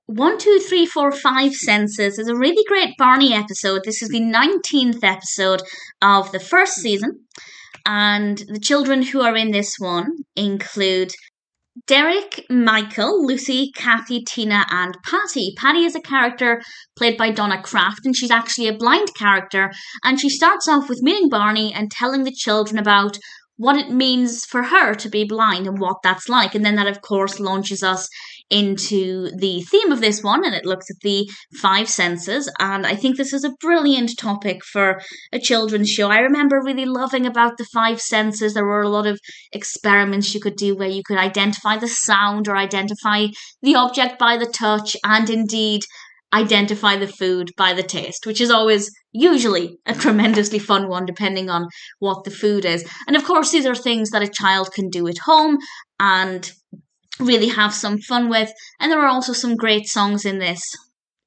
One, Two, Three, Four, Five Senses is a really great Barney episode. This is the 19th episode of the first season, and the children who are in this one include Derek, Michael, Luci, Kathy, Tina, and Patty. Patty is a character played by Donna Kraft, and she's actually a blind character, and she starts off with meeting Barney and telling the children about what it means for her to be blind and what that's like. And then that, of course, launches us into the theme of this one, and it looks at the five senses. And I think this is a brilliant topic for a children's show. I remember really loving about the five senses. There were a lot of experiments you could do where you could identify the sound or identify the object by the touch, and indeed identify the food by the taste, which is always usually a tremendously fun one depending on what the food is. And of course, these are things that a child can do at home and really have some fun with. And there are also some great songs in this.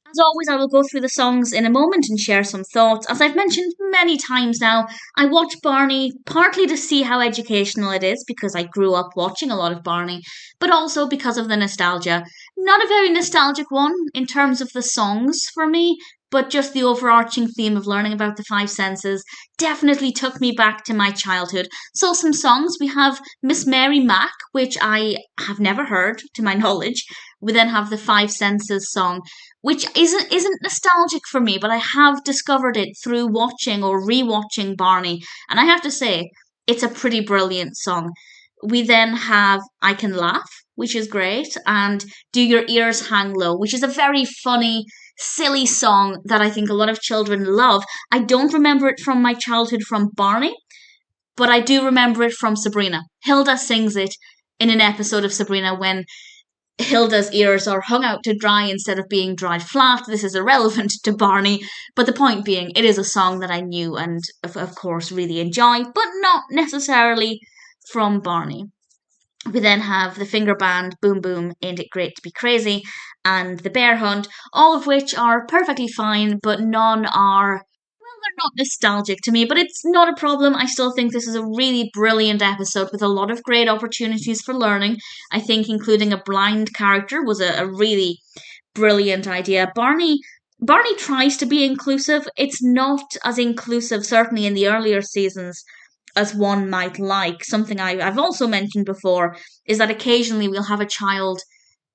As always, I will go through the songs in a moment and share some thoughts. As I've mentioned many times now, I watch Barney partly to see how educational it is, because I grew up watching a lot of Barney, but also because of the nostalgia. Not a very nostalgic one in terms of the songs for me, but just the overarching theme of learning about the five senses definitely took me back to my childhood. So some songs, we have Miss Mary Mack, which I have never heard to my knowledge. We then have the Five Senses song, which isn't nostalgic for me, but I have discovered it through watching or rewatching Barney, and I have to say, it's a pretty brilliant song. We then have I Can Laugh, which is great, and Do Your Ears Hang Low, which is a very funny, silly song that I think a lot of children love. I don't remember it from my childhood from Barney, but I do remember it from Sabrina. Hilda sings it in an episode of Sabrina when Hilda's ears are hung out to dry instead of being dried flat. This is irrelevant to Barney, but the point being, it is a song that I knew and, of course, really enjoy, but not necessarily from Barney. We then have the Finger Band, Boom Boom, Ain't It Great to Be Crazy, and the Bear Hunt, all of which are perfectly fine, but none are, they're not nostalgic to me, but it's not a problem. I still think this is a really brilliant episode with a lot of great opportunities for learning. I think including a blind character was a really brilliant idea. Barney tries to be inclusive. It's not as inclusive, certainly in the earlier seasons, as one might like. Something I've also mentioned before is that occasionally we'll have a child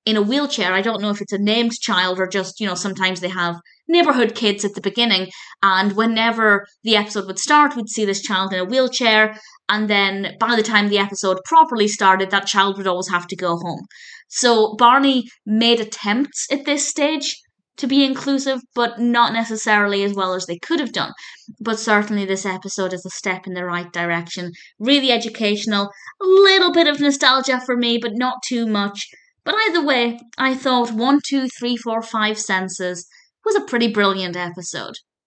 in a wheelchair. I don't know if it's a named child or just, sometimes they have neighborhood kids at the beginning. And whenever the episode would start, we'd see this child in a wheelchair. And then by the time the episode properly started, that child would always have to go home. So Barney made attempts at this stage to be inclusive, but not necessarily as well as they could have done. But certainly this episode is a step in the right direction. Really educational, a little bit of nostalgia for me, but not too much. But either way, I thought 1, 2, 3, 4, 5 Senses was a pretty brilliant episode.